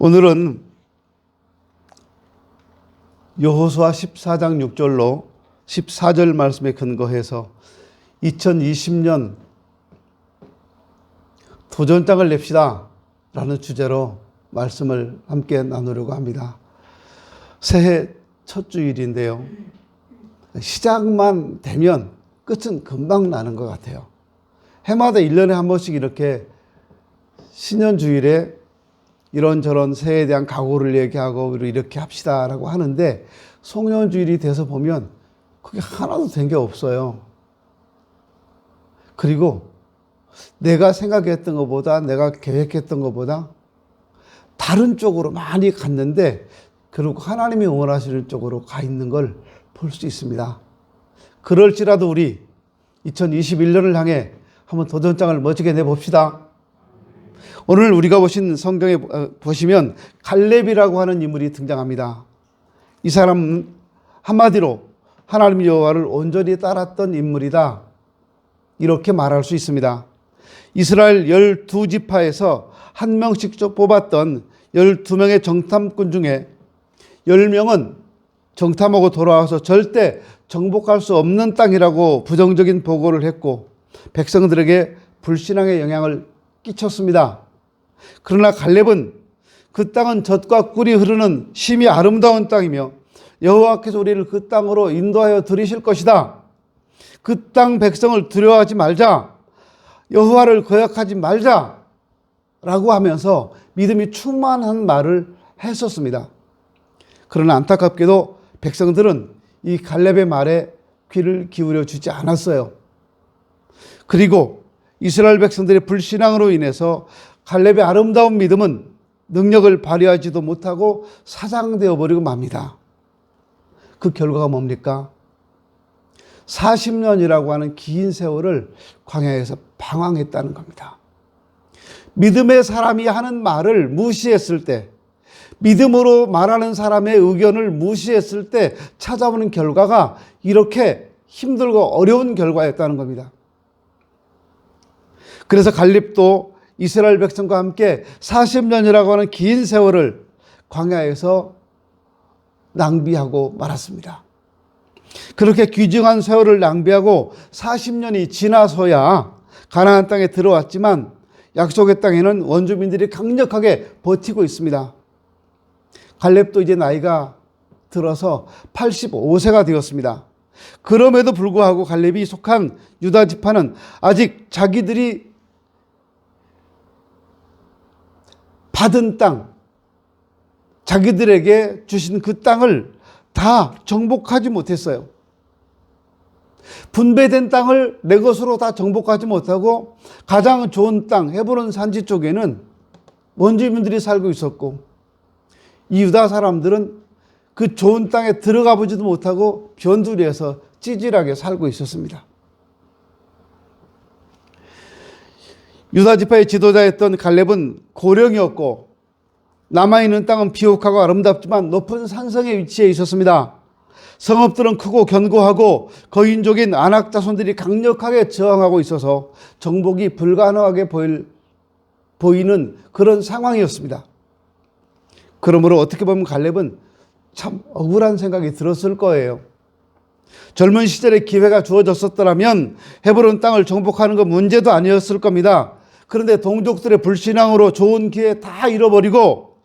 오늘은 여호수아 14장 6절로 14절 말씀에 근거해서 2020년 도전장을 냅시다 라는 주제로 말씀을 함께 나누려고 합니다. 새해 첫 주일인데요. 시작만 되면 끝은 금방 나는 것 같아요. 해마다 1년에 한 번씩 이렇게 신년주일에 이런저런 새해에 대한 각오를 얘기하고 이렇게 합시다라고 하는데 송년주일이 돼서 보면 그게 하나도 된 게 없어요. 그리고 내가 생각했던 것보다 내가 계획했던 것보다 다른 쪽으로 많이 갔는데 그리고 하나님이 원하시는 쪽으로 가 있는 걸 볼 수 있습니다. 그럴지라도 우리 2021년을 향해 한번 도전장을 멋지게 내봅시다. 오늘 우리가 보신 성경에 보시면 갈렙이라고 하는 인물이 등장합니다. 이 사람은 한마디로 하나님 여호와를 온전히 따랐던 인물이다, 이렇게 말할 수 있습니다. 이스라엘 12지파에서 한 명씩 뽑았던 12명의 정탐꾼 중에 10명은 정탐하고 돌아와서 절대 정복할 수 없는 땅이라고 부정적인 보고를 했고 백성들에게 불신앙의 영향을 끼쳤습니다. 그러나 갈렙은 그 땅은 젖과 꿀이 흐르는 심히 아름다운 땅이며 여호와께서 우리를 그 땅으로 인도하여 들이실 것이다. 그 땅 백성을 두려워하지 말자. 여호와를 거역하지 말자. 라고 하면서 믿음이 충만한 말을 했었습니다. 그러나 안타깝게도 백성들은 이 갈렙의 말에 귀를 기울여 주지 않았어요. 그리고 이스라엘 백성들의 불신앙으로 인해서 갈렙의 아름다운 믿음은 능력을 발휘하지도 못하고 사장되어 버리고 맙니다. 그 결과가 뭡니까? 40년이라고 하는 긴 세월을 광야에서 방황했다는 겁니다. 믿음의 사람이 하는 말을 무시했을 때, 믿음으로 말하는 사람의 의견을 무시했을 때 찾아오는 결과가 이렇게 힘들고 어려운 결과였다는 겁니다. 그래서 갈렙도 이스라엘 백성과 함께 40년이라고 하는 긴 세월을 광야에서 낭비하고 말았습니다. 그렇게 귀중한 세월을 낭비하고 40년이 지나서야 가나안 땅에 들어왔지만 약속의 땅에는 원주민들이 강력하게 버티고 있습니다. 갈렙도 이제 나이가 들어서 85세가 되었습니다. 그럼에도 불구하고 갈렙이 속한 유다 지파는 아직 자기들이 받은 땅, 자기들에게 주신 그 땅을 다 정복하지 못했어요. 분배된 땅을 내 것으로 다 정복하지 못하고 가장 좋은 땅, 헤브론 산지 쪽에는 원주민들이 살고 있었고 이 유다 사람들은 그 좋은 땅에 들어가 보지도 못하고 변두리에서 찌질하게 살고 있었습니다. 유다 지파의 지도자였던 갈렙은 고령이었고 남아있는 땅은 비옥하고 아름답지만 높은 산성에 위치해 있었습니다. 성읍들은 크고 견고하고 거인족인 아낙 자손들이 강력하게 저항하고 있어서 정복이 불가능하게 보이는 그런 상황이었습니다. 그러므로 어떻게 보면 갈렙은 참 억울한 생각이 들었을 거예요. 젊은 시절에 기회가 주어졌었더라면 헤브론 땅을 정복하는 건 문제도 아니었을 겁니다. 그런데 동족들의 불신앙으로 좋은 기회 다 잃어버리고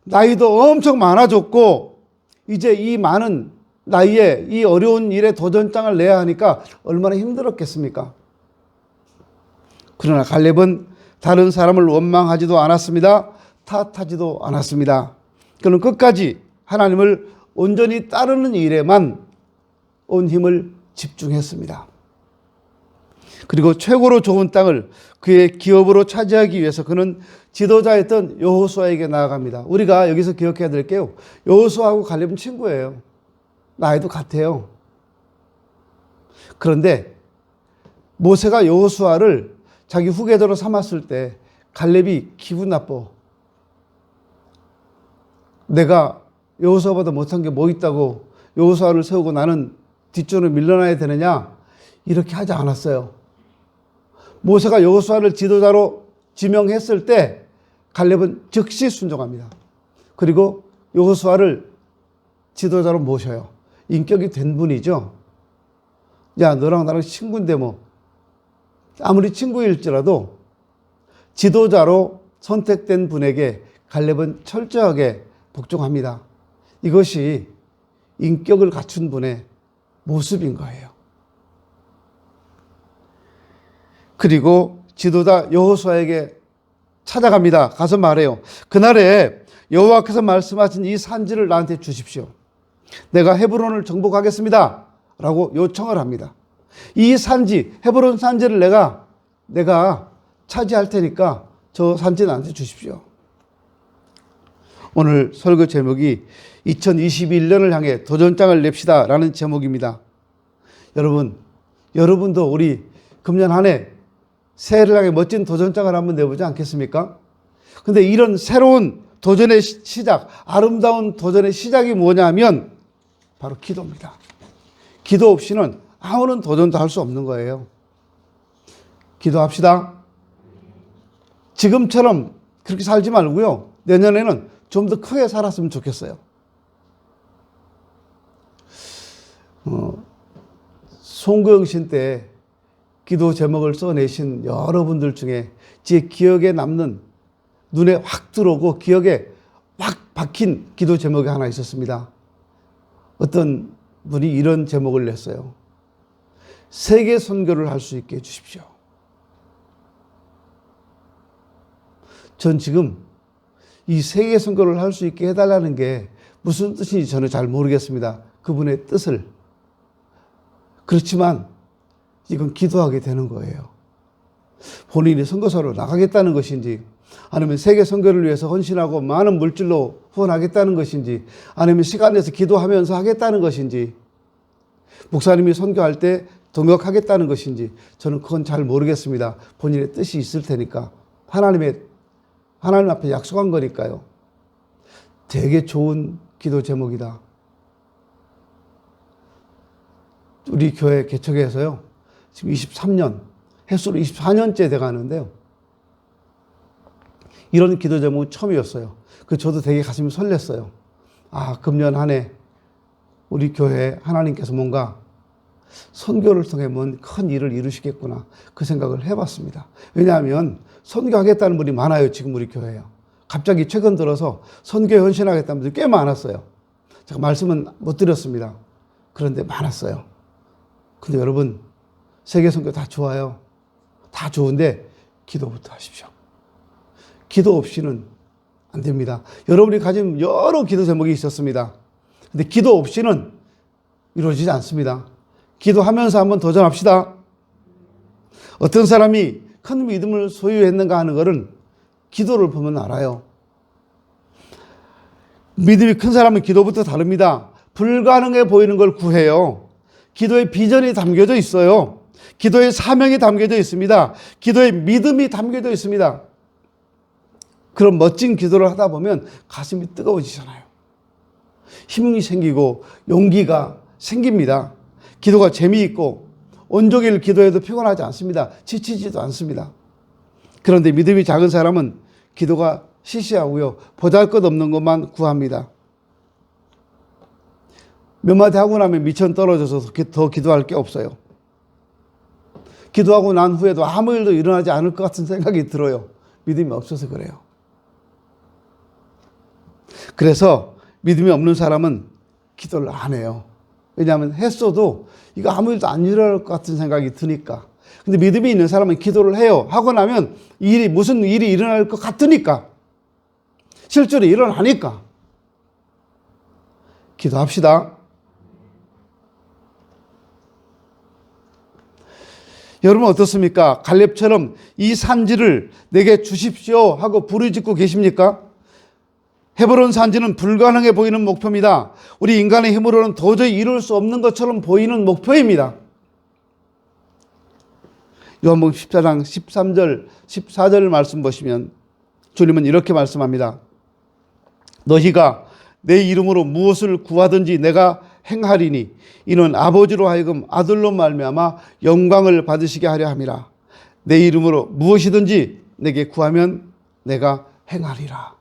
나이도 엄청 많아졌고 이제 이 많은 나이에 이 어려운 일에 도전장을 내야 하니까 얼마나 힘들었겠습니까? 그러나 갈렙은 다른 사람을 원망하지도 않았습니다. 탓하지도 않았습니다. 그는 끝까지 하나님을 온전히 따르는 일에만 온 힘을 집중했습니다. 그리고 최고로 좋은 땅을 그의 기업으로 차지하기 위해서 그는 지도자였던 여호수아에게 나아갑니다. 우리가 여기서 기억해야 될 게요, 여호수아하고 갈렙은 친구예요. 나이도 같아요. 그런데 모세가 여호수아를 자기 후계자로 삼았을 때 갈렙이 기분 나빠. 내가 여호수아보다 못한 게 뭐 있다고 여호수아를 세우고 나는 뒷전으로 밀려나야 되느냐, 이렇게 하지 않았어요. 모세가 여호수아를 지도자로 지명했을 때 갈렙은 즉시 순종합니다. 그리고 여호수아를 지도자로 모셔요. 인격이 된 분이죠. 야, 너랑 나랑 친구인데 뭐 아무리 친구일지라도 지도자로 선택된 분에게 갈렙은 철저하게 복종합니다. 이것이 인격을 갖춘 분의 모습인 거예요. 그리고 지도자 여호수아에게 찾아갑니다. 가서 말해요. 그날에 여호와께서 말씀하신 이 산지를 나한테 주십시오. 내가 헤브론을 정복하겠습니다. 라고 요청을 합니다. 이 산지, 헤브론 산지를 내가 차지할 테니까 저 산지 나한테 주십시오. 오늘 설교 제목이 2021년을 향해 도전장을 냅시다 라는 제목입니다. 여러분도 우리 금년 한 해 새해를 향해 멋진 도전장을 한번 내보지 않겠습니까? 근데 이런 새로운 도전의 시작, 아름다운 도전의 시작이 뭐냐면 바로 기도입니다. 기도 없이는 아무런 도전도 할 수 없는 거예요. 기도합시다. 지금처럼 그렇게 살지 말고요. 내년에는 좀 더 크게 살았으면 좋겠어요. 송구영신 때 기도 제목을 써내신 여러분들 중에 제 기억에 남는, 눈에 확 들어오고 기억에 확 박힌 기도 제목이 하나 있었습니다. 어떤 분이 이런 제목을 냈어요. 세계 선교를 할 수 있게 해주십시오. 전 지금 이 세계 선교를 할 수 있게 해달라는 게 무슨 뜻인지 저는 잘 모르겠습니다. 그분의 뜻을. 그렇지만 이건 기도하게 되는 거예요. 본인이 선교사로 나가겠다는 것인지, 아니면 세계 선교를 위해서 헌신하고 많은 물질로 후원하겠다는 것인지, 아니면 시간 내서 기도하면서 하겠다는 것인지, 목사님이 선교할 때 동역하겠다는 것인지, 저는 그건 잘 모르겠습니다. 본인의 뜻이 있을 테니까. 하나님 앞에 약속한 거니까요. 되게 좋은 기도 제목이다. 우리 교회 개척해서요, 지금 23년, 횟수로 24년째 돼가는데요. 이런 기도 제목은 처음이었어요. 저도 되게 가슴이 설렜어요. 아, 금년 한 해 우리 교회에 하나님께서 뭔가 선교를 통해 뭔 큰 일을 이루시겠구나, 그 생각을 해봤습니다. 왜냐하면 선교하겠다는 분이 많아요. 지금 우리 교회에요. 갑자기 최근 들어서 선교에 헌신하겠다는 분들이 꽤 많았어요. 제가 말씀은 못 드렸습니다. 그런데 많았어요. 근데 여러분, 세계 선교 다 좋아요. 다 좋은데 기도부터 하십시오. 기도 없이는 안 됩니다. 여러분이 가진 여러 기도 제목이 있었습니다. 근데 기도 없이는 이루어지지 않습니다. 기도하면서 한번 도전합시다. 어떤 사람이 큰 믿음을 소유했는가 하는 것은 기도를 보면 알아요. 믿음이 큰 사람은 기도부터 다릅니다. 불가능해 보이는 걸 구해요. 기도에 비전이 담겨져 있어요. 기도에 사명이 담겨져 있습니다. 기도에 믿음이 담겨져 있습니다. 그런 멋진 기도를 하다 보면 가슴이 뜨거워지잖아요. 힘이 생기고 용기가 생깁니다. 기도가 재미있고 온종일 기도해도 피곤하지 않습니다. 지치지도 않습니다. 그런데 믿음이 작은 사람은 기도가 시시하고요, 보잘것없는 것만 구합니다. 몇 마디 하고 나면 미천 떨어져서 더 기도할 게 없어요. 기도하고 난 후에도 아무 일도 일어나지 않을 것 같은 생각이 들어요. 믿음이 없어서 그래요. 그래서 믿음이 없는 사람은 기도를 안 해요. 왜냐하면 했어도 이거 아무 일도 안 일어날 것 같은 생각이 드니까. 근데 믿음이 있는 사람은 기도를 해요. 하고 나면 무슨 일이 일어날 것 같으니까. 실제로 일어나니까. 기도합시다. 여러분 어떻습니까? 갈렙처럼 이 산지를 내게 주십시오 하고 부르짖고 계십니까? 헤브론 산지는 불가능해 보이는 목표입니다. 우리 인간의 힘으로는 도저히 이룰 수 없는 것처럼 보이는 목표입니다. 요한복음 14장 13절, 14절 말씀 보시면 주님은 이렇게 말씀합니다. 너희가 내 이름으로 무엇을 구하든지 내가 행하리니 이는 아버지로 하여금 아들로 말미암아 영광을 받으시게 하려 함이라. 내 이름으로 무엇이든지 내게 구하면 내가 행하리라.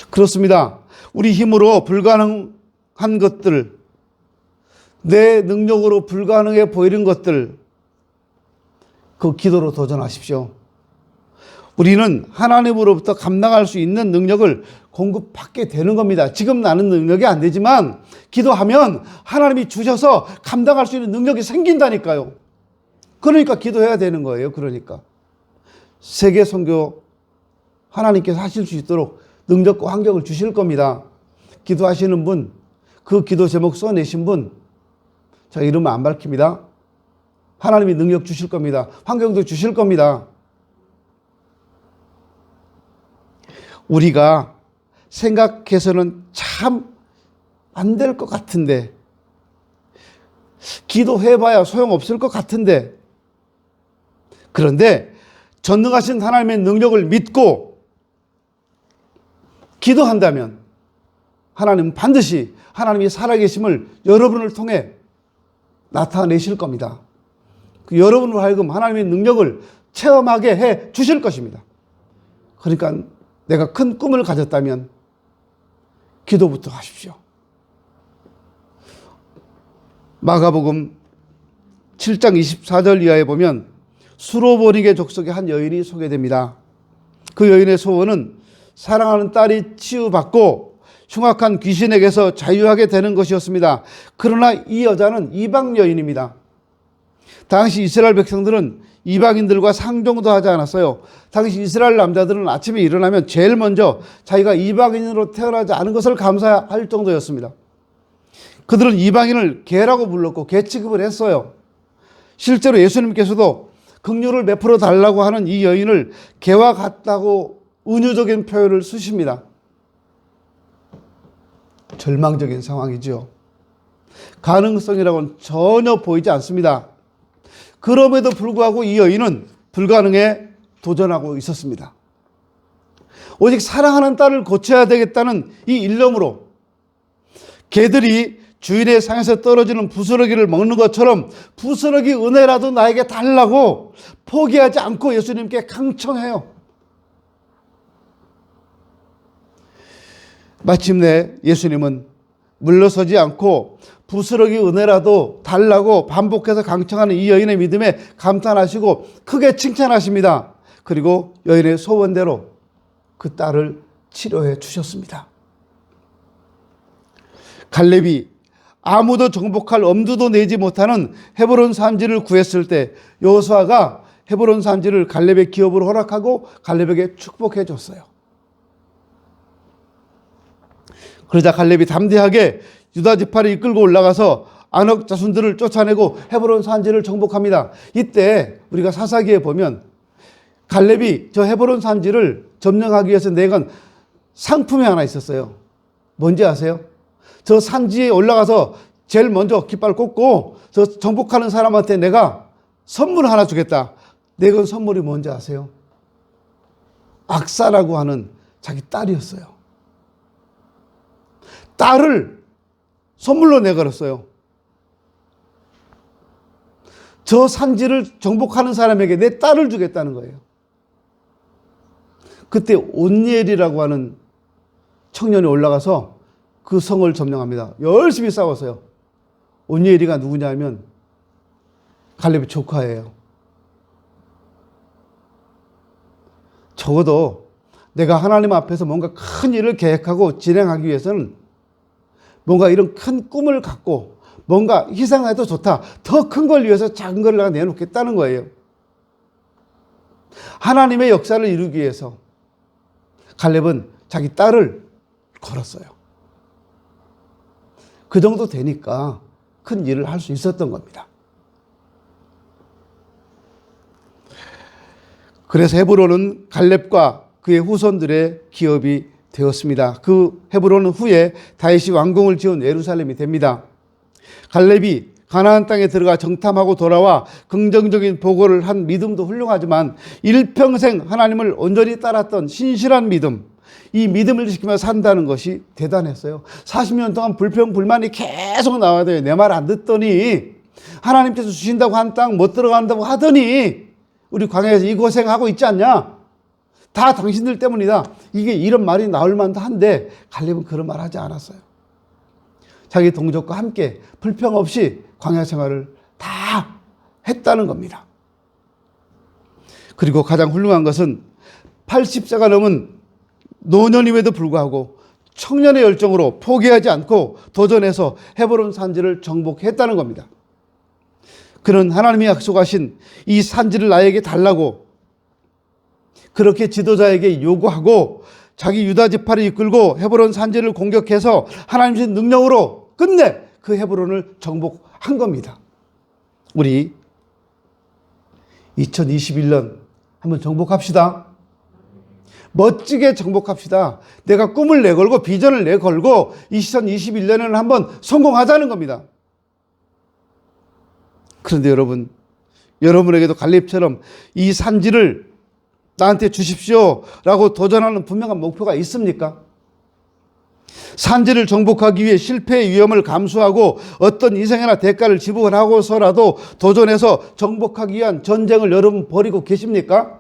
그렇습니다. 우리 힘으로 불가능한 것들, 내 능력으로 불가능해 보이는 것들, 그 기도로 도전하십시오. 우리는 하나님으로부터 감당할 수 있는 능력을 공급받게 되는 겁니다. 지금 나는 능력이 안 되지만 기도하면 하나님이 주셔서 감당할 수 있는 능력이 생긴다니까요. 그러니까 기도해야 되는 거예요. 그러니까 세계 선교 하나님께서 하실 수 있도록 능력과 환경을 주실 겁니다. 기도하시는 분, 그 기도 제목 써내신 분, 자, 이름은 안 밝힙니다. 하나님이 능력 주실 겁니다. 환경도 주실 겁니다. 우리가 생각해서는 참 안 될 것 같은데, 기도해봐야 소용없을 것 같은데, 그런데 전능하신 하나님의 능력을 믿고 기도한다면 하나님은 반드시 하나님이 살아계심을 여러분을 통해 나타내실 겁니다. 그 여러분으로 하여금 하나님의 능력을 체험하게 해 주실 것입니다. 그러니까 내가 큰 꿈을 가졌다면 기도부터 하십시오. 마가복음 7장 24절 이하에 보면 수로보니게 족속의 한 여인이 소개됩니다. 그 여인의 소원은 사랑하는 딸이 치유받고 흉악한 귀신에게서 자유하게 되는 것이었습니다. 그러나 이 여자는 이방 여인입니다. 당시 이스라엘 백성들은 이방인들과 상종도 하지 않았어요. 당시 이스라엘 남자들은 아침에 일어나면 제일 먼저 자기가 이방인으로 태어나지 않은 것을 감사할 정도였습니다. 그들은 이방인을 개라고 불렀고 개 취급을 했어요. 실제로 예수님께서도 긍휼을 베풀어 달라고 하는 이 여인을 개와 같다고 은유적인 표현을 쓰십니다. 절망적인 상황이죠. 가능성이라고는 전혀 보이지 않습니다. 그럼에도 불구하고 이 여인은 불가능에 도전하고 있었습니다. 오직 사랑하는 딸을 고쳐야 되겠다는 이 일념으로 개들이 주인의 상에서 떨어지는 부스러기를 먹는 것처럼 부스러기 은혜라도 나에게 달라고 포기하지 않고 예수님께 강청해요. 마침내 예수님은 물러서지 않고 부스러기 은혜라도 달라고 반복해서 강청하는 이 여인의 믿음에 감탄하시고 크게 칭찬하십니다. 그리고 여인의 소원대로 그 딸을 치료해 주셨습니다. 갈렙이 아무도 정복할 엄두도 내지 못하는 헤브론 산지를 구했을 때 여호수아가 헤브론 산지를 갈렙의 기업으로 허락하고 갈렙에게 축복해 줬어요. 그러자 갈렙이 담대하게 유다 지파를 이끌고 올라가서 안옥 자손들을 쫓아내고 헤브론 산지를 정복합니다. 이때 우리가 사사기에 보면 갈렙이 저 헤브론 산지를 점령하기 위해서 내건 상품이 하나 있었어요. 뭔지 아세요? 저 산지에 올라가서 제일 먼저 깃발 꽂고 저 정복하는 사람한테 내가 선물 하나 주겠다. 내건 선물이 뭔지 아세요? 악사라고 하는 자기 딸이었어요. 딸을 선물로 내걸었어요. 저 산지를 정복하는 사람에게 내 딸을 주겠다는 거예요. 그때 온니엘이라고 하는 청년이 올라가서 그 성을 점령합니다. 열심히 싸웠어요. 온니엘이가 누구냐면 갈렙의 조카예요. 적어도 내가 하나님 앞에서 뭔가 큰 일을 계획하고 진행하기 위해서는 뭔가 이런 큰 꿈을 갖고 뭔가 희생해도 좋다. 더 큰 걸 위해서 작은 걸 내가 내놓겠다는 거예요. 하나님의 역사를 이루기 위해서 갈렙은 자기 딸을 걸었어요. 그 정도 되니까 큰 일을 할 수 있었던 겁니다. 그래서 헤브론은 갈렙과 그의 후손들의 기업이 되었습니다. 그 헤브론은 후에 다윗이 왕궁을 지은 예루살렘이 됩니다. 갈렙이 가나안 땅에 들어가 정탐하고 돌아와 긍정적인 보고를 한 믿음도 훌륭하지만 일평생 하나님을 온전히 따랐던 신실한 믿음, 이 믿음을 지키며 산다는 것이 대단했어요. 40년 동안 불평불만이 계속 나와야 돼요. 내 말 안 듣더니 하나님께서 주신다고 한 땅 못 들어간다고 하더니 우리 광야에서 이 고생하고 있지 않냐? 다 당신들 때문이다. 이게 이런 말이 나올 만도 한데 갈렙은 그런 말 하지 않았어요. 자기 동족과 함께 불평 없이 광야 생활을 다 했다는 겁니다. 그리고 가장 훌륭한 것은 80세가 넘은 노년임에도 불구하고 청년의 열정으로 포기하지 않고 도전해서 헤브론 산지를 정복했다는 겁니다. 그는 하나님이 약속하신 이 산지를 나에게 달라고 그렇게 지도자에게 요구하고 자기 유다 지파를 이끌고 헤브론 산지를 공격해서 하나님의 능력으로 끝내 그 헤브론을 정복한 겁니다. 우리 2021년 한번 정복합시다. 멋지게 정복합시다. 내가 꿈을 내걸고 비전을 내걸고 2021년에는 한번 성공하자는 겁니다. 그런데 여러분에게도 갈렙처럼 이 산지를 나한테 주십시오 라고 도전하는 분명한 목표가 있습니까? 산지를 정복하기 위해 실패의 위험을 감수하고 어떤 희생이나 대가를 지불하고서라도 도전해서 정복하기 위한 전쟁을 여러분 벌이고 계십니까?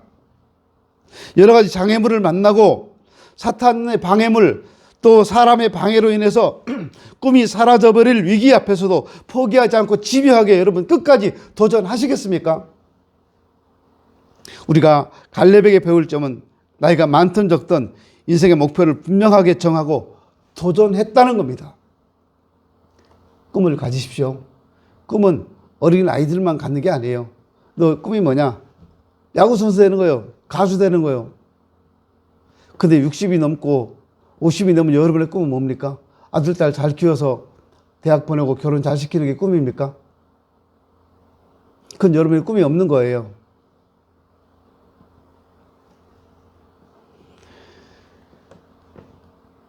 여러 가지 장애물을 만나고 사탄의 방해물 또 사람의 방해로 인해서 꿈이 사라져버릴 위기 앞에서도 포기하지 않고 집요하게 여러분 끝까지 도전하시겠습니까? 우리가 갈렙에게 배울 점은 나이가 많든 적든 인생의 목표를 분명하게 정하고 도전했다는 겁니다. 꿈을 가지십시오. 꿈은 어린 아이들만 갖는 게 아니에요. 너 꿈이 뭐냐? 야구선수 되는 거예요. 가수 되는 거예요. 근데 60이 넘고 50이 넘으면 여러분의 꿈은 뭡니까? 아들, 딸 잘 키워서 대학 보내고 결혼 잘 시키는 게 꿈입니까? 그건 여러분의 꿈이 없는 거예요.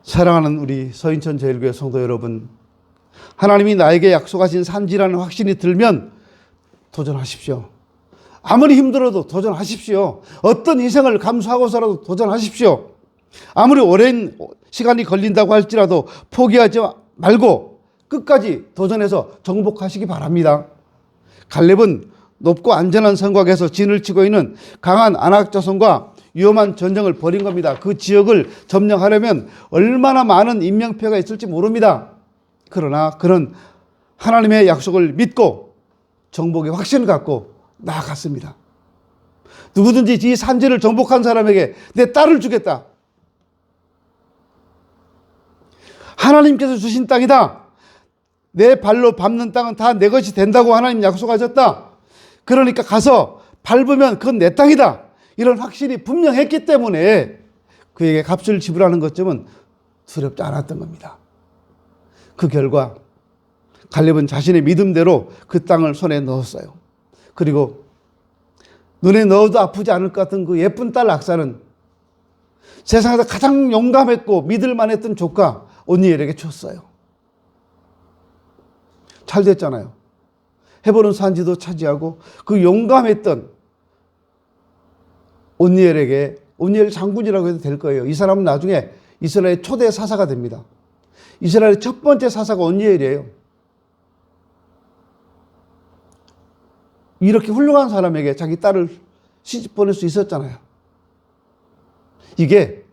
사랑하는 우리 서인천 제일교회 성도 여러분, 하나님이 나에게 약속하신 산지라는 확신이 들면 도전하십시오. 아무리 힘들어도 도전하십시오. 어떤 희생을 감수하고서라도 도전하십시오. 아무리 오랜 시간이 걸린다고 할지라도 포기하지 말고 끝까지 도전해서 정복하시기 바랍니다. 갈렙은 높고 안전한 성곽에서 진을 치고 있는 강한 아낙 자손과 위험한 전쟁을 벌인 겁니다. 그 지역을 점령하려면 얼마나 많은 인명피해가 있을지 모릅니다. 그러나 그는 하나님의 약속을 믿고 정복의 확신을 갖고 나아갔습니다. 누구든지 이 산지를 정복한 사람에게 내 딸을 주겠다. 하나님께서 주신 땅이다. 내 발로 밟는 땅은 다 내 것이 된다고 하나님 약속하셨다. 그러니까 가서 밟으면 그건 내 땅이다. 이런 확신이 분명했기 때문에 그에게 값을 지불하는 것쯤은 두렵지 않았던 겁니다. 그 결과 갈렙은 자신의 믿음대로 그 땅을 손에 넣었어요. 그리고 눈에 넣어도 아프지 않을 것 같은 그 예쁜 딸 악사는 세상에서 가장 용감했고 믿을만 했던 조카 온니엘에게 줬어요. 잘 됐잖아요. 헤브론 산지도 차지하고 그 용감했던 온니엘 장군이라고 해도 될 거예요. 이 사람은 나중에 이스라엘의 초대 사사가 됩니다. 이스라엘의 첫 번째 사사가 온니엘이에요. 이렇게 훌륭한 사람에게 자기 딸을 시집 보낼 수 있었잖아요. 이게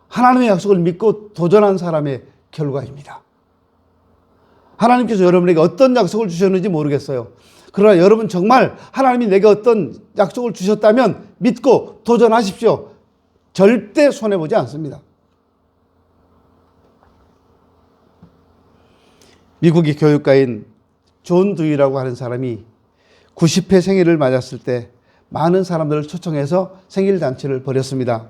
하나님의 약속을 믿고 도전한 사람의 결과입니다. 하나님께서 여러분에게 어떤 약속을 주셨는지 모르겠어요. 그러나 여러분 정말 하나님이 내게 어떤 약속을 주셨다면 믿고 도전하십시오. 절대 손해보지 않습니다. 미국의 교육가인 존 두이라고 하는 사람이 90회 생일을 맞았을 때 많은 사람들을 초청해서 생일잔치를 벌였습니다.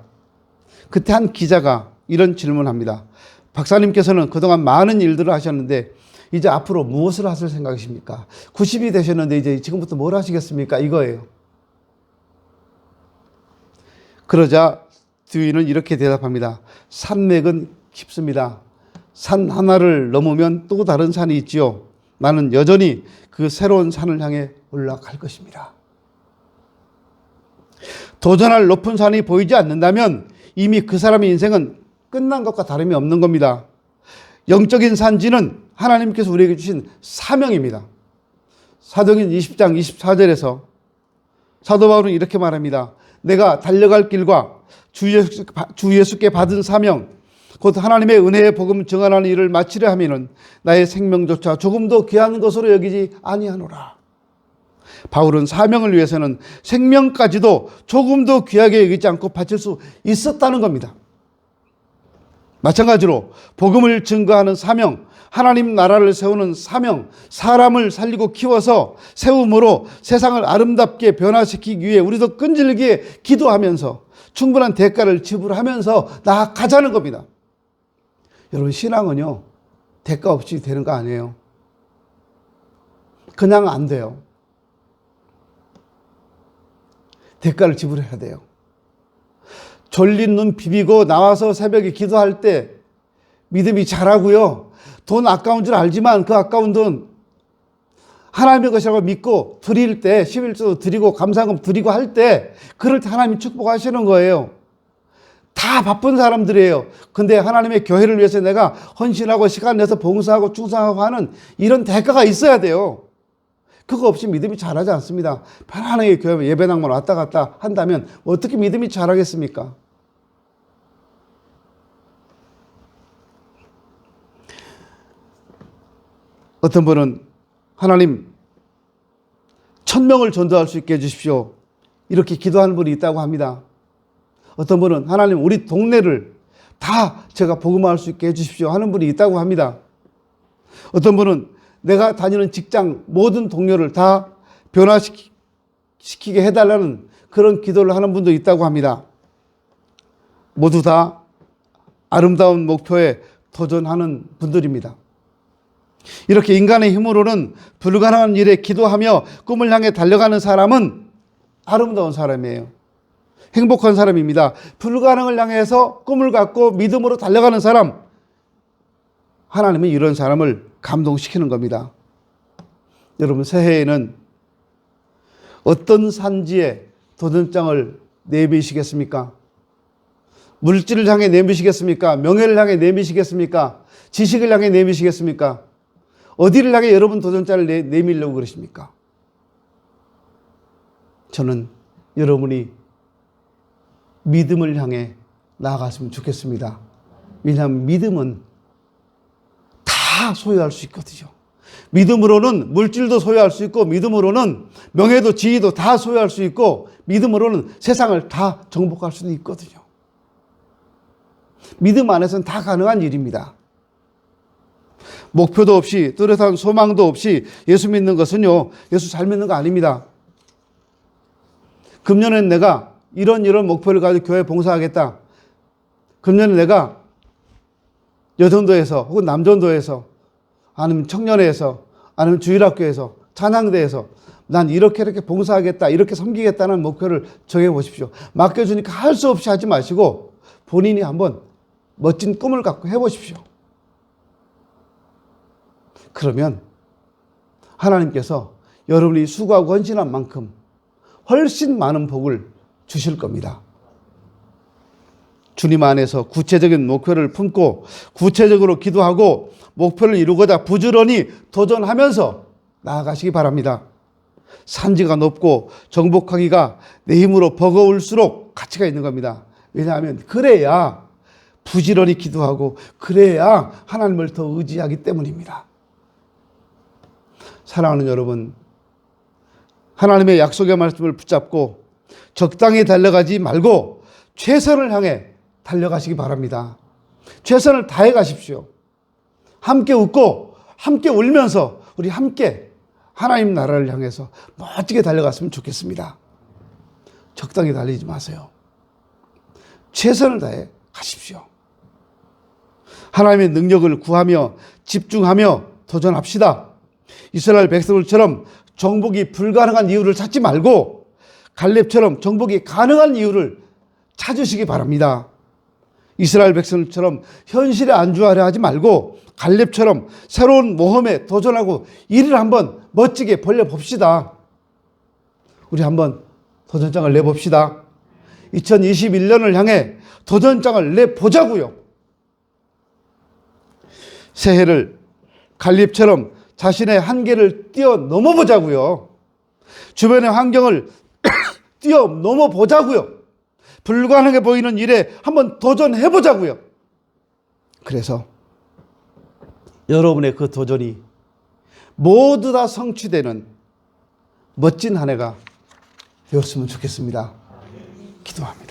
그때 한 기자가 이런 질문합니다. 박사님께서는 그동안 많은 일들을 하셨는데 이제 앞으로 무엇을 하실 생각이십니까? 90이 되셨는데 이제 지금부터 뭘 하시겠습니까? 이거예요. 그러자 듀이는 이렇게 대답합니다. 산맥은 깊습니다. 산 하나를 넘으면 또 다른 산이 있지요. 나는 여전히 그 새로운 산을 향해 올라갈 것입니다. 도전할 높은 산이 보이지 않는다면 이미 그 사람의 인생은 끝난 것과 다름이 없는 겁니다. 영적인 산지는 하나님께서 우리에게 주신 사명입니다. 사도행전 20장 24절에서 사도 바울은 이렇게 말합니다. 내가 달려갈 길과 주 예수께 받은 사명, 곧 하나님의 은혜의 복음 증언하는 일을 마치려 하면은 나의 생명조차 조금도 귀한 것으로 여기지 아니하노라. 바울은 사명을 위해서는 생명까지도 조금도 귀하게 여기지 않고 바칠 수 있었다는 겁니다. 마찬가지로 복음을 증거하는 사명, 하나님 나라를 세우는 사명, 사람을 살리고 키워서 세움으로 세상을 아름답게 변화시키기 위해 우리도 끈질기게 기도하면서 충분한 대가를 지불하면서 나아가자는 겁니다. 여러분, 신앙은요, 대가 없이 되는 거 아니에요. 그냥 안 돼요. 대가를 지불해야 돼요. 졸린 눈 비비고 나와서 새벽에 기도할 때 믿음이 자라고요. 돈 아까운 줄 알지만 그 아까운 돈 하나님의 것이라고 믿고 드릴 때, 11조도 드리고 감사금 드리고 할 때, 그럴 때 하나님이 축복하시는 거예요. 다 바쁜 사람들이에요. 근데 하나님의 교회를 위해서 내가 헌신하고 시간 내서 봉사하고 충성하고 하는 이런 대가가 있어야 돼요. 그거 없이 믿음이 자라지 않습니다. 편안하게 교회 예배당만 왔다 갔다 한다면 어떻게 믿음이 자라겠습니까? 어떤 분은 하나님 1000명을 전도할 수 있게 해주십시오, 이렇게 기도하는 분이 있다고 합니다. 어떤 분은 하나님 우리 동네를 다 제가 복음화할 수 있게 해주십시오 하는 분이 있다고 합니다. 어떤 분은 내가 다니는 직장 모든 동료를 다 변화시키게 해달라는 그런 기도를 하는 분도 있다고 합니다. 모두 다 아름다운 목표에 도전하는 분들입니다. 이렇게 인간의 힘으로는 불가능한 일에 기도하며 꿈을 향해 달려가는 사람은 아름다운 사람이에요. 행복한 사람입니다. 불가능을 향해서 꿈을 갖고 믿음으로 달려가는 사람, 하나님은 이런 사람을 감동시키는 겁니다. 여러분, 새해에는 어떤 산지에 도전장을 내미시겠습니까? 물질을 향해 내미시겠습니까? 명예를 향해 내미시겠습니까? 지식을 향해 내미시겠습니까? 어디를 향해 여러분 도전장을 내밀려고 그러십니까? 저는 여러분이 믿음을 향해 나아갔으면 좋겠습니다. 왜냐하면 믿음은 다 소유할 수 있거든요. 믿음으로는 물질도 소유할 수 있고, 믿음으로는 명예도 지위도 다 소유할 수 있고, 믿음으로는 세상을 다 정복할 수도 있거든요. 믿음 안에서는 다 가능한 일입니다. 목표도 없이, 뚜렷한 소망도 없이 예수 믿는 것은요, 예수 잘 믿는 거 아닙니다. 금년엔 내가 이런 목표를 가지고 교회 봉사하겠다. 금년에 내가 여전도에서 혹은 남전도에서 아니면 청년회에서 아니면 주일학교에서 찬양대에서 난 이렇게 봉사하겠다, 이렇게 섬기겠다는 목표를 정해보십시오. 맡겨주니까 할 수 없이 하지 마시고 본인이 한번 멋진 꿈을 갖고 해보십시오. 그러면 하나님께서 여러분이 수고하고 헌신한 만큼 훨씬 많은 복을 주실 겁니다. 주님 안에서 구체적인 목표를 품고 구체적으로 기도하고 목표를 이루고자 부지런히 도전하면서 나아가시기 바랍니다. 산지가 높고 정복하기가 내 힘으로 버거울수록 가치가 있는 겁니다. 왜냐하면 그래야 부지런히 기도하고 그래야 하나님을 더 의지하기 때문입니다. 사랑하는 여러분, 하나님의 약속의 말씀을 붙잡고 적당히 달려가지 말고 최선을 향해 달려가시기 바랍니다. 최선을 다해 가십시오. 함께 웃고 함께 울면서 우리 함께 하나님 나라를 향해서 멋지게 달려갔으면 좋겠습니다. 적당히 달리지 마세요. 최선을 다해 가십시오. 하나님의 능력을 구하며 집중하며 도전합시다. 이스라엘 백성들처럼 정복이 불가능한 이유를 찾지 말고 갈렙처럼 정복이 가능한 이유를 찾으시기 바랍니다. 이스라엘 백성들처럼 현실에 안주하려 하지 말고 갈렙처럼 새로운 모험에 도전하고 일을 한번 멋지게 벌려봅시다. 우리 한번 도전장을 내봅시다. 2021년을 향해 도전장을 내보자고요. 새해를 갈렙처럼 자신의 한계를 뛰어넘어 보자고요. 주변의 환경을 뛰어넘어 보자고요. 불가능해 보이는 일에 한번 도전해 보자고요. 그래서 여러분의 그 도전이 모두 다 성취되는 멋진 한 해가 되었으면 좋겠습니다. 기도합니다.